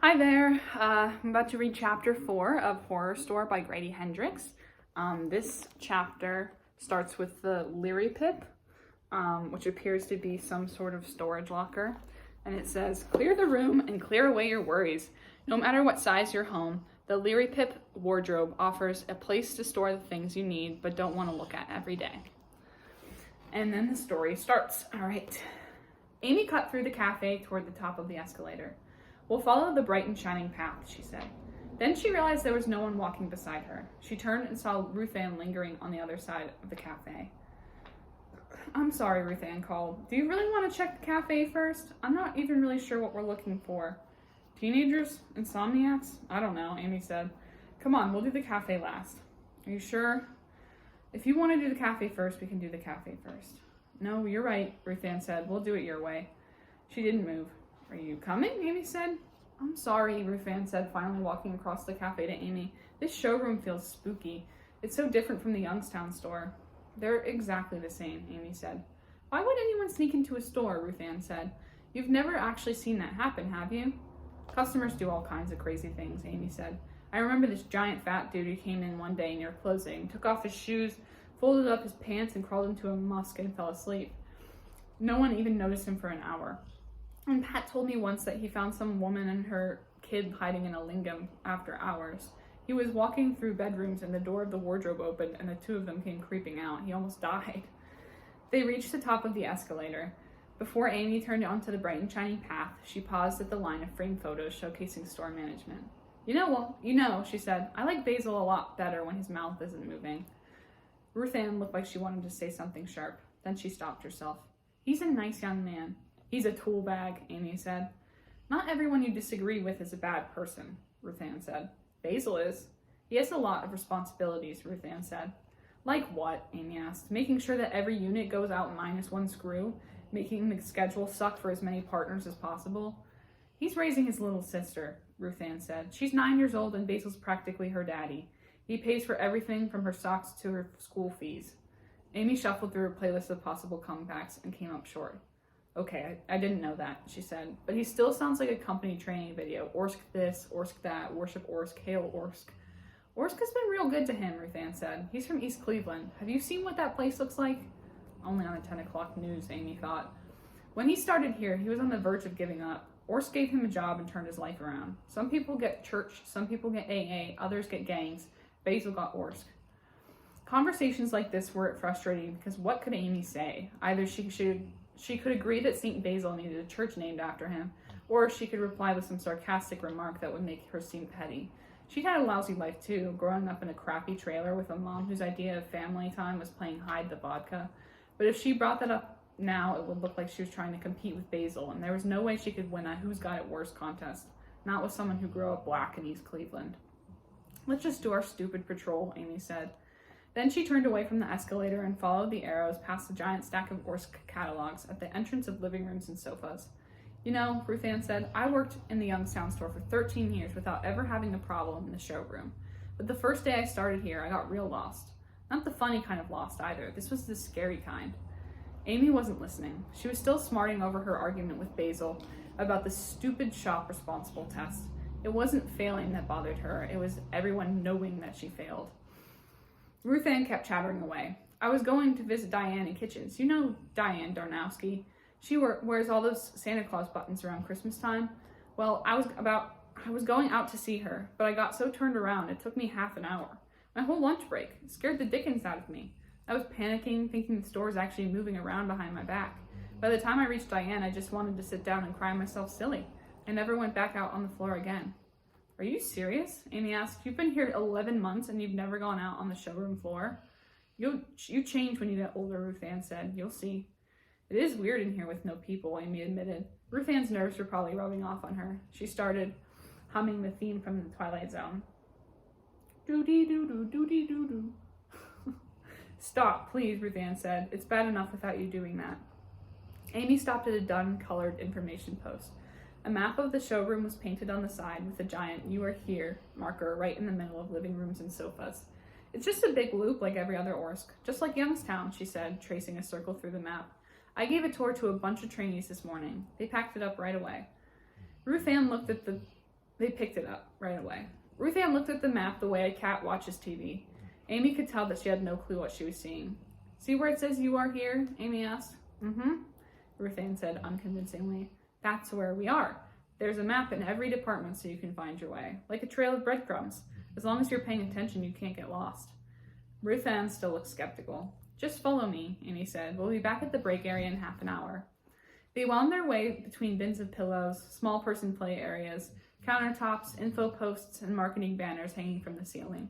Hi there. I'm about to read chapter 4 of Horrorstör by Grady Hendrix. This chapter starts with the Leary Pip, which appears to be some sort of storage locker. And it says, "Clear the room and clear away your worries. No matter what size your home, the Leary Pip wardrobe offers a place to store the things you need but don't want to look at every day." And then the story starts. All right. Amy cut through the cafe toward the top of the escalator. "We'll follow the bright and shining path," she said. Then she realized there was no one walking beside her. She turned and saw Ruth Ann lingering on the other side of the cafe. "I'm sorry," Ruth Ann called. "Do you really want to check the cafe first? I'm not even really sure what we're looking for." "Teenagers? Insomniacs? I don't know," Amy said. "Come on, we'll do the cafe last." "Are you sure?" "If you want to do the cafe first, we can do the cafe first." "No, you're right," Ruth Ann said. "We'll do it your way." She didn't move. "Are you coming?" Amy said. "I'm sorry," Ruth Ann said, finally walking across the cafe to Amy. "This showroom feels spooky. It's so different from the Youngstown store." "They're exactly the same," Amy said. "Why would anyone sneak into a store?" Ruth Ann said. "You've never actually seen that happen, have you?" "Customers do all kinds of crazy things," Amy said. "I remember this giant fat dude who came in one day near closing, took off his shoes, folded up his pants, and crawled into a musk and fell asleep. No one even noticed him for an hour. And Pat told me once that he found some woman and her kid hiding in a lingam after hours. He was walking through bedrooms and the door of the wardrobe opened and the two of them came creeping out. He almost died." They reached the top of the escalator. Before Amy turned onto the bright and shining path, she paused at the line of framed photos showcasing store management. You know, she said, "I like Basil a lot better when his mouth isn't moving." Ruth Ann looked like she wanted to say something sharp. Then she stopped herself. "He's a nice young man." "He's a tool bag," Amy said. "Not everyone you disagree with is a bad person," Ruth Ann said. "Basil is." "He has a lot of responsibilities," Ruth Ann said. "Like what?" Amy asked. "Making sure that every unit goes out minus one screw? Making the schedule suck for as many partners as possible?" "He's raising his little sister," Ruth Ann said. "She's 9 years old and Basil's practically her daddy. He pays for everything from her socks to her school fees." Amy shuffled through her playlist of possible comebacks and came up short. "Okay, I didn't know that," she said. "But he still sounds like a company training video. Orsk this, Orsk that, worship Orsk, hail Orsk." "Orsk has been real good to him," Ruth Ann said. "He's from East Cleveland. Have you seen what that place looks like?" Only on the 10 o'clock news, Amy thought. "When he started here, he was on the verge of giving up. Orsk gave him a job and turned his life around. Some people get church, some people get AA, others get gangs. Basil got Orsk." Conversations like this were frustrating because what could Amy say? Either she could agree that St. Basil needed a church named after him, or she could reply with some sarcastic remark that would make her seem petty. She'd had a lousy life too, growing up in a crappy trailer with a mom whose idea of family time was playing hide the vodka. But if she brought that up now, it would look like she was trying to compete with Basil, and there was no way she could win a Who's Got It Worse contest, not with someone who grew up black in East Cleveland. "Let's just do our stupid patrol," Amy said. Then she turned away from the escalator and followed the arrows past the giant stack of Orsk catalogs at the entrance of living rooms and sofas. "You know," Ruth Ann said, "I worked in the Youngstown store for 13 years without ever having a problem in the showroom. But the first day I started here, I got real lost. Not the funny kind of lost either. This was the scary kind." Amy wasn't listening. She was still smarting over her argument with Basil about the stupid shop responsible test. It wasn't failing that bothered her. It was everyone knowing that she failed. Ruth Ann kept chattering away. "I was going to visit Diane in Kitchens. You know Diane Darnowski. She wears all those Santa Claus buttons around Christmas time. Well, I was going out to see her, but I got so turned around it took me half an hour. My whole lunch break. It scared the dickens out of me. I was panicking, thinking the store was actually moving around behind my back. By the time I reached Diane, I just wanted to sit down and cry myself silly. I never went back out on the floor again." "Are you serious?" Amy asked. "You've been here 11 months and you've never gone out on the showroom floor?" You change when you get older," Ruth Ann said. "You'll see." "It is weird in here with no people," Amy admitted. Ruth Ann's nerves were probably rubbing off on her. She started humming the theme from the Twilight Zone. "Doo-dee-doo-doo, doo-dee-doo-doo." "Stop, please," Ruth Ann said. "It's bad enough without you doing that." Amy stopped at a dun-colored information post. A map of the showroom was painted on the side with a giant "You Are Here" marker right in the middle of living rooms and sofas. "It's just a big loop like every other Orsk, just like Youngstown," she said, tracing a circle through the map. "I gave a tour to a bunch of trainees this morning. They packed it up right away." Ruth Ann looked at the They picked it up right away. Ruth Ann looked at the map the way a cat watches TV. Amy could tell that she had no clue what she was seeing. See where it says you are here? Amy asked. Mm-hmm, Ruth Ann said unconvincingly. That's where we are. There's a map in every department so you can find your way, like a trail of breadcrumbs. As long as you're paying attention, you can't get lost. Ruth Ann still looked skeptical. Just follow me, Amy said. We'll be back at the break area in half an hour. They wound their way between bins of pillows, small person play areas, countertops, info posts, and marketing banners hanging from the ceiling.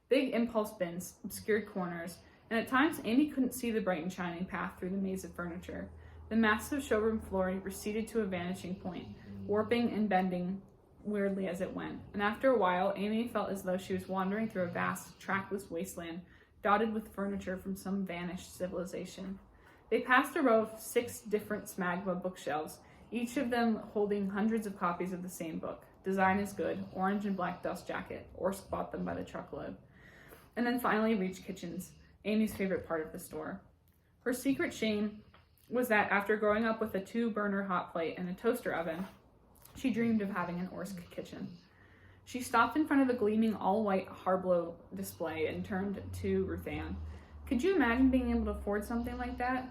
Big impulse bins obscured corners, and at times Amy couldn't see the bright and shining path through the maze of furniture. The massive showroom floor receded to a vanishing point, warping and bending weirdly as it went. And after a while, Amy felt as though she was wandering through a vast, trackless wasteland, dotted with furniture from some vanished civilization. They passed a row of 6 different Smagma bookshelves, each of them holding hundreds of copies of the same book. Design is good, orange and black dust jacket, Orsk bought them by the truckload. And then finally reached kitchens, Amy's favorite part of the store. Her secret shame was that after growing up with a 2-burner hot plate and a toaster oven, she dreamed of having an Orsk kitchen. She stopped in front of a gleaming all-white Harblow display and turned to Ruth Ann. Could you imagine being able to afford something like that?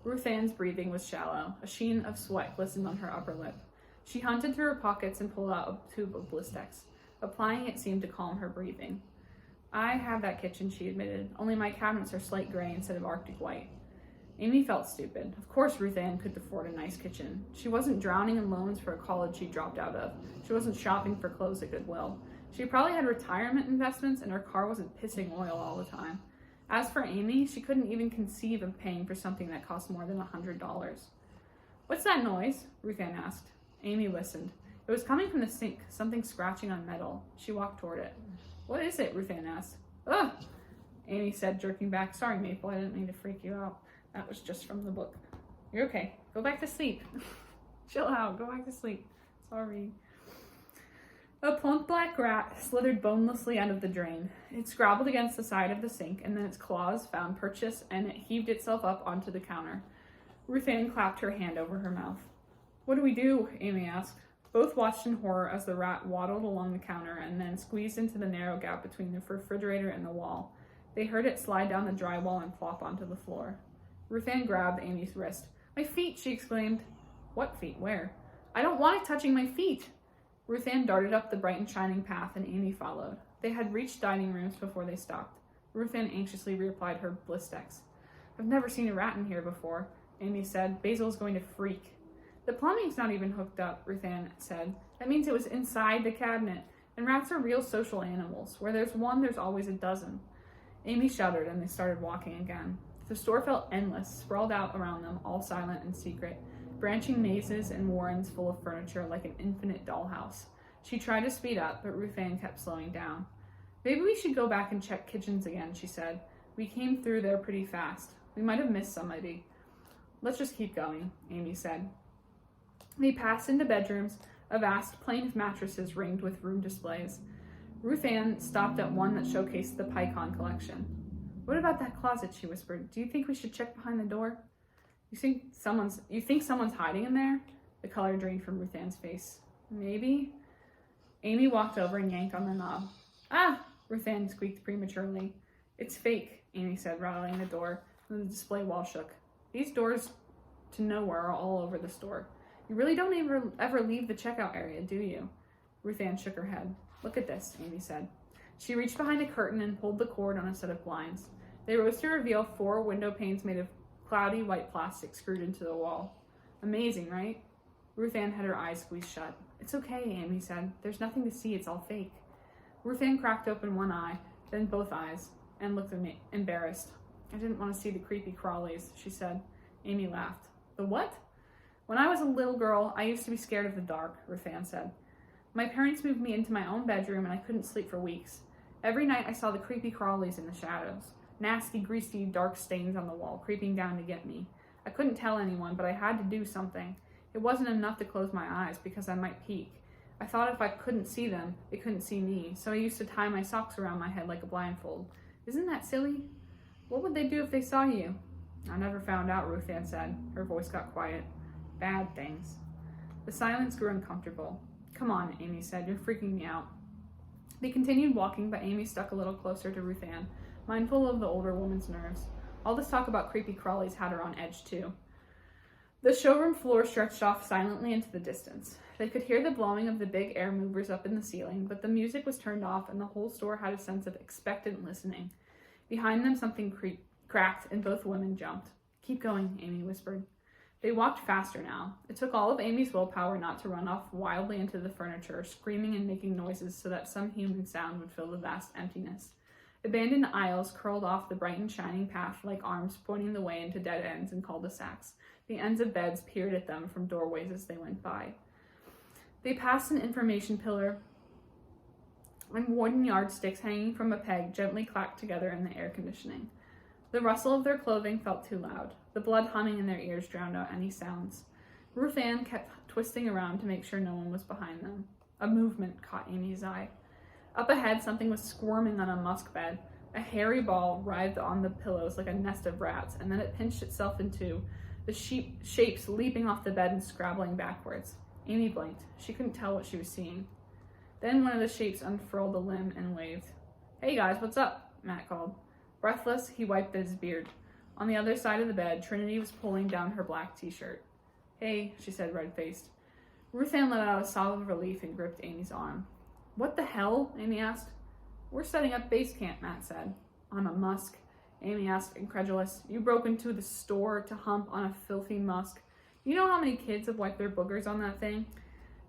Ruth Ann's breathing was shallow. A sheen of sweat glistened on her upper lip. She hunted through her pockets and pulled out a tube of Blistex. Applying it seemed to calm her breathing. I have that kitchen, she admitted, only my cabinets are slate gray instead of Arctic white. Amy felt stupid. Of course Ruth Ann could afford a nice kitchen. She wasn't drowning in loans for a college she dropped out of. She wasn't shopping for clothes at Goodwill. She probably had retirement investments and her car wasn't pissing oil all the time. As for Amy, she couldn't even conceive of paying for something that cost more than $100. What's that noise? Ruth Ann asked. Amy listened. It was coming from the sink, something scratching on metal. She walked toward it. What is it? Ruth Ann asked. Ugh! Amy said, jerking back. Sorry, Maple, I didn't mean to freak you out. That was just from the book. You're okay. Go back to sleep. Chill out. Go back to sleep. Sorry. A plump black rat slithered bonelessly out of the drain. It scrabbled against the side of the sink, and then its claws found purchase, and it heaved itself up onto the counter. Ruth Ann clapped her hand over her mouth. What do we do? Amy asked. Both watched in horror as the rat waddled along the counter and then squeezed into the narrow gap between the refrigerator and the wall. They heard it slide down the drywall and plop onto the floor. Ruth Ann grabbed Amy's wrist. My feet, she exclaimed. What feet? Where? I don't want it touching my feet. Ruth Ann darted up the bright and shining path, and Amy followed. They had reached dining rooms before they stopped. Ruth Ann anxiously reapplied her Blistex. I've never seen a rat in here before, Amy said. Basil's going to freak. The plumbing's not even hooked up, Ruth Ann said. That means it was inside the cabinet, and rats are real social animals. Where there's one, there's always a dozen. Amy shuddered, and they started walking again. The store felt endless, sprawled out around them, all silent and secret, branching mazes and warrens full of furniture like an infinite dollhouse. She tried to speed up, but Ruth Ann kept slowing down. Maybe we should go back and check kitchens again, she said. We came through there pretty fast. We might have missed somebody. Let's just keep going, Amy said. They passed into bedrooms, a vast plain of mattresses ringed with room displays. Ruth Ann stopped at one that showcased the Pycon collection. What about that closet? She whispered. Do you think we should check behind the door? You think someone's hiding in there? The color drained from Ruth Ann's face. Maybe. Amy walked over and yanked on the knob. Ah! Ruth Ann squeaked prematurely. It's fake, Amy said, rattling the door, and the display wall shook. These doors to nowhere are all over the store. You really don't ever leave the checkout area, do you? Ruth Ann shook her head. Look at this, Amy said. She reached behind a curtain and pulled the cord on a set of blinds. They rose to reveal 4 window panes made of cloudy white plastic screwed into the wall. Amazing, right? Ruth Ann had her eyes squeezed shut. It's okay, Amy said. There's nothing to see. It's all fake. Ruth Ann cracked open one eye, then both eyes, and looked embarrassed. I didn't want to see the creepy crawlies, she said. Amy laughed. The what? When I was a little girl, I used to be scared of the dark, Ruth Ann said. My parents moved me into my own bedroom and I couldn't sleep for weeks. Every night I saw the creepy crawlies in the shadows. Nasty, greasy, dark stains on the wall, creeping down to get me. I couldn't tell anyone, but I had to do something. It wasn't enough to close my eyes because I might peek. I thought if I couldn't see them, they couldn't see me, so I used to tie my socks around my head like a blindfold. Isn't that silly? What would they do if they saw you? I never found out, Ruth Ann said. Her voice got quiet. Bad things. The silence grew uncomfortable. Come on, Amy said. You're freaking me out. They continued walking, but Amy stuck a little closer to Ruth Ann, mindful of the older woman's nerves. All this talk about creepy crawlies had her on edge, too. The showroom floor stretched off silently into the distance. They could hear the blowing of the big air movers up in the ceiling, but the music was turned off and the whole store had a sense of expectant listening. Behind them, something cracked and both women jumped. Keep going, Amy whispered. They walked faster now. It took all of Amy's willpower not to run off wildly into the furniture, screaming and making noises so that some human sound would fill the vast emptiness. Abandoned aisles curled off the bright and shining path like arms pointing the way into dead ends and cul-de-sacs. The ends of beds peered at them from doorways as they went by. They passed an information pillar, and wooden yardsticks hanging from a peg gently clacked together in the air conditioning. The rustle of their clothing felt too loud. The blood humming in their ears drowned out any sounds. Ruth Ann kept twisting around to make sure no one was behind them. A movement caught Amy's eye. Up ahead, something was squirming on a musk bed. A hairy ball writhed on the pillows like a nest of rats, and then it pinched itself in two, the shapes leaping off the bed and scrabbling backwards. Amy blinked. She couldn't tell what she was seeing. Then one of the shapes unfurled a limb and waved. Hey guys, what's up? Matt called. Breathless, he wiped at his beard. On the other side of the bed, Trinity was pulling down her black t-shirt. Hey, she said, red-faced. Ruth Ann let out a sob of relief and gripped Amy's arm. What the hell? Amy asked. We're setting up base camp, Matt said. On a musk? Amy asked, incredulous. You broke into the store to hump on a filthy musk. You know how many kids have wiped their boogers on that thing?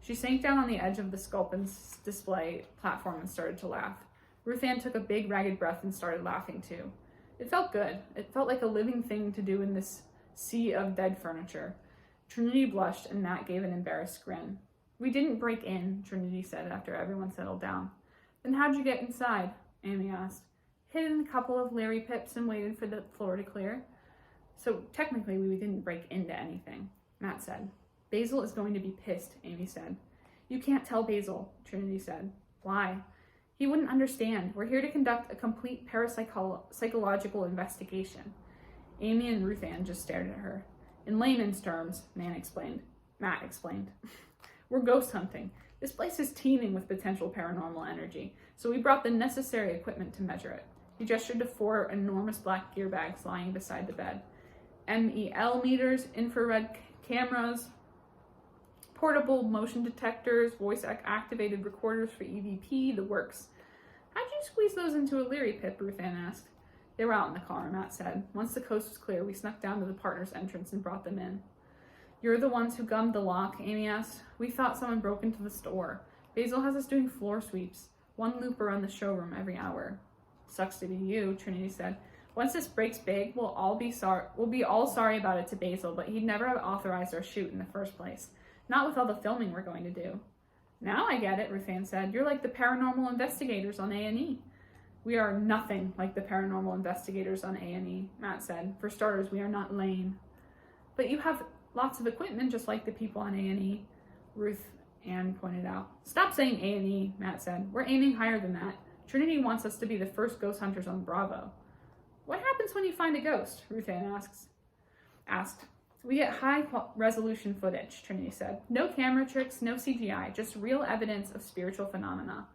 She sank down on the edge of the Sculpin's display platform and started to laugh. Ruth Ann took a big, ragged breath and started laughing, too. It felt good. It felt like a living thing to do in this sea of dead furniture. Trinity blushed, and Matt gave an embarrassed grin. We didn't break in, Trinity said after everyone settled down. Then how'd you get inside? Amy asked. Hid in a couple of Larry pips and waited for the floor to clear. So technically we didn't break into anything, Matt said. Basil is going to be pissed, Amy said. You can't tell Basil, Trinity said. Why? He wouldn't understand. We're here to conduct a complete parapsychological investigation. Amy and Ruth Ann just stared at her. In layman's terms, Matt explained. We're ghost hunting. This place is teeming with potential paranormal energy, so we brought the necessary equipment to measure it. He gestured to 4 enormous black gear bags lying beside the bed. MEL meters, infrared cameras, portable motion detectors, voice-activated recorders for EVP, the works. How'd you squeeze those into a Leary pip? Ruth Ann asked. They were out in the car, Matt said. Once the coast was clear, we snuck down to the partner's entrance and brought them in. You're the ones who gummed the lock, Amy asked. We thought someone broke into the store. Basil has us doing floor sweeps. 1 loop around the showroom every hour. Sucks to be you, Trinity said. Once this breaks big, we'll be all sorry about it to Basil, but he'd never have authorized our shoot in the first place. Not with all the filming we're going to do. Now I get it, Ruth Ann said. You're like the paranormal investigators on A&E. We are nothing like the paranormal investigators on A&E, Matt said. For starters, we are not lame. But you have lots of equipment just like the people on A&E, Ruth Ann pointed out. Stop saying A&E, Matt said. We're aiming higher than that. Trinity wants us to be the first ghost hunters on Bravo. What happens when you find a ghost? Ruth Ann asked. We get high-resolution footage, Trinity said. No camera tricks, no CGI, just real evidence of spiritual phenomena.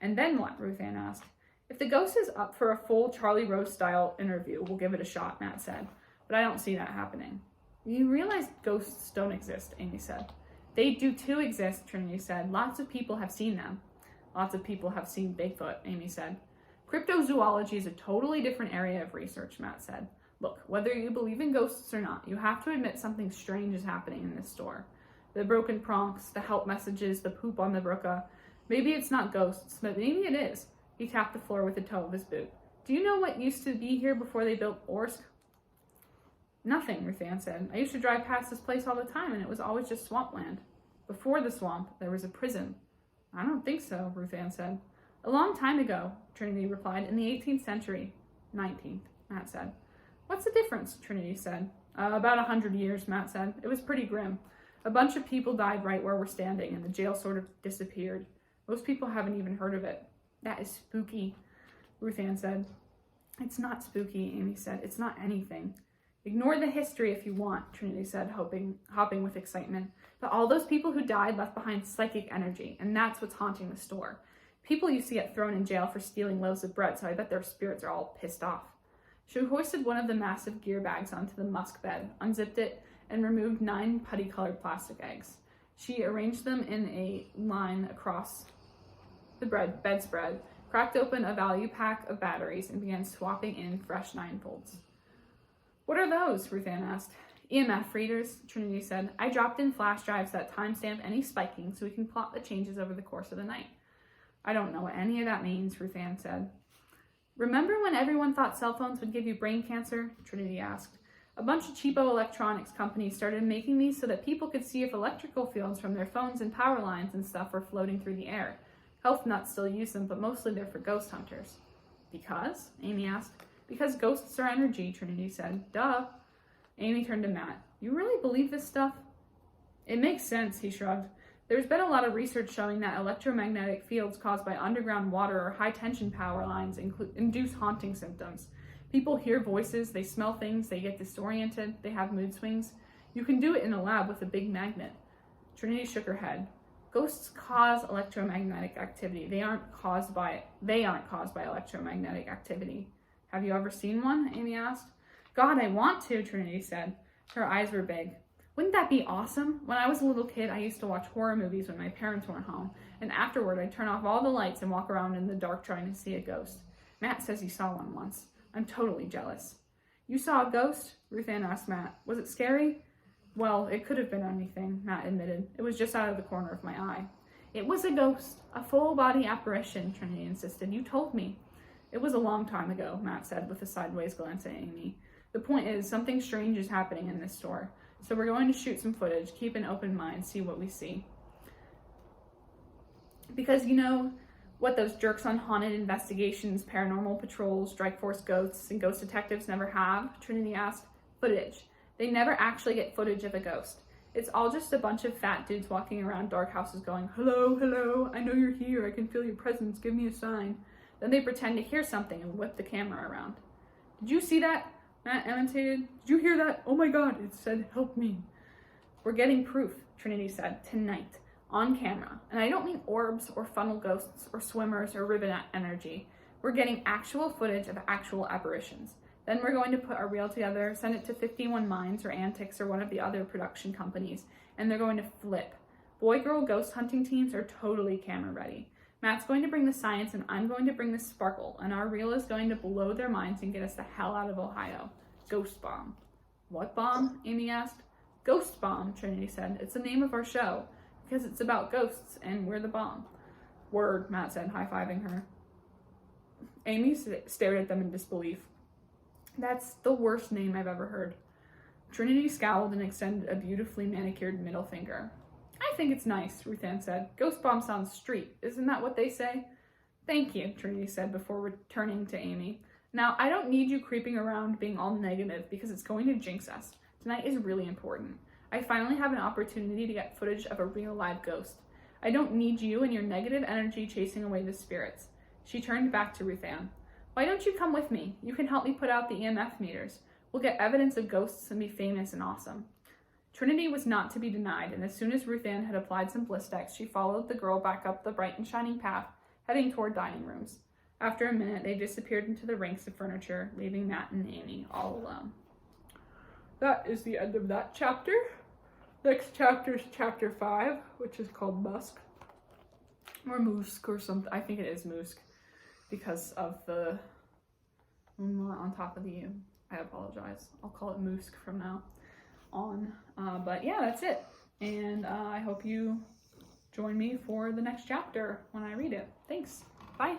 And then what? Ruth Ann asked. If the ghost is up for a full Charlie Rose-style interview, we'll give it a shot, Matt said. But I don't see that happening. You realize ghosts don't exist, Amy said. They do too exist, Trinity said. Lots of people have seen them. Lots of people have seen Bigfoot, Amy said. Cryptozoology is a totally different area of research, Matt said. Look, whether you believe in ghosts or not, you have to admit something strange is happening in this store. The broken pronks, the help messages, the poop on the brooka. Maybe it's not ghosts, but maybe it is. He tapped the floor with the toe of his boot. Do you know what used to be here before they built Orsk? Nothing, Ruth Ann said. I used to drive past this place all the time, and it was always just swampland. Before the swamp, there was a prison. I don't think so, Ruth Ann said. A long time ago, Trinity replied, in the 18th century. 19th, Matt said. What's the difference? Trinity said. About 100 years, Matt said. It was pretty grim. A bunch of people died right where we're standing, and the jail sort of disappeared. Most people haven't even heard of it. That is spooky, Ruth Ann said. It's not spooky, Amy said. It's not anything. Ignore the history if you want, Trinity said, hopping with excitement. But all those people who died left behind psychic energy, and that's what's haunting the store. People you see get thrown in jail for stealing loaves of bread, so I bet their spirits are all pissed off. She hoisted one of the massive gear bags onto the musk bed, unzipped it, and removed 9 putty-colored plastic eggs. She arranged them in a line across the bedspread, cracked open a value pack of batteries, and began swapping in fresh 9-volts. What are those? Ruth Ann asked. EMF readers, Trinity said. I dropped in flash drives that timestamp any spiking so we can plot the changes over the course of the night. I don't know what any of that means, Ruth Ann said. Remember when everyone thought cell phones would give you brain cancer? Trinity asked. A bunch of cheapo electronics companies started making these so that people could see if electrical fields from their phones and power lines and stuff were floating through the air. Health nuts still use them, but mostly they're for ghost hunters. Because? Amy asked. Because ghosts are energy, Trinity said. Duh. Amy turned to Matt. You really believe this stuff? It makes sense, he shrugged. There's been a lot of research showing that electromagnetic fields caused by underground water or high-tension power lines induce haunting symptoms. People hear voices, they smell things, they get disoriented, they have mood swings. You can do it in a lab with a big magnet. Trinity shook her head. Ghosts cause electromagnetic activity. They aren't caused by electromagnetic activity. Have you ever seen one? Amy asked. God, I want to, Trinity said. Her eyes were big. Wouldn't that be awesome? When I was a little kid, I used to watch horror movies when my parents weren't home, and afterward I'd turn off all the lights and walk around in the dark trying to see a ghost. Matt says he saw one once. I'm totally jealous. You saw a ghost? Ruth Ann asked Matt. Was it scary? Well, it could have been anything, Matt admitted. It was just out of the corner of my eye. It was a ghost, a full-body apparition, Trinity insisted. You told me. It was a long time ago, Matt said with a sideways glance at Amy. The point is, something strange is happening in this store. So we're going to shoot some footage, keep an open mind, see what we see. Because you know what those jerks on haunted investigations, paranormal patrols, strike force ghosts, and ghost detectives never have? Trinity asked. Footage. They never actually get footage of a ghost. It's all just a bunch of fat dudes walking around dark houses going, hello, hello, I know you're here, I can feel your presence, give me a sign. Then they pretend to hear something and whip the camera around. Did you see that? Matt imitated. Did you hear that? Oh my God, it said, help me. We're getting proof, Trinity said, tonight, on camera. And I don't mean orbs or funnel ghosts or swimmers or ribbon energy. We're getting actual footage of actual apparitions. Then we're going to put our reel together, send it to 51 Minds or Antics or one of the other production companies, and they're going to flip. Boy-girl ghost hunting teams are totally camera ready. Matt's going to bring the science and I'm going to bring the sparkle, and our reel is going to blow their minds and get us the hell out of Ohio. Ghost bomb. What bomb? Amy asked. Ghost bomb, Trinity said. It's the name of our show, because it's about ghosts and we're the bomb. Word, Matt said, high-fiving her. Amy stared at them in disbelief. That's the worst name I've ever heard. Trinity scowled and extended a beautifully manicured middle finger. I think it's nice, Ruth Ann said. Ghost bomb sounds street. Isn't that what they say? Thank you, Trinity said before returning to Amy. Now, I don't need you creeping around being all negative because it's going to jinx us. Tonight is really important. I finally have an opportunity to get footage of a real live ghost. I don't need you and your negative energy chasing away the spirits. She turned back to Ruth Ann. Why don't you come with me? You can help me put out the EMF meters. We'll get evidence of ghosts and be famous and awesome. Trinity was not to be denied, and as soon as Ruth Ann had applied some Blistex, she followed the girl back up the bright and shining path, heading toward dining rooms. After a minute, they disappeared into the ranks of furniture, leaving Matt and Amy all alone. That is the end of that chapter. Next chapter is chapter 5, which is called Musk. Or Musk or something. I think it is Musk because of the on top of the U. I apologize. I'll call it Musk from now on. But yeah, that's it. And I hope you join me for the next chapter when I read it. Thanks. Bye.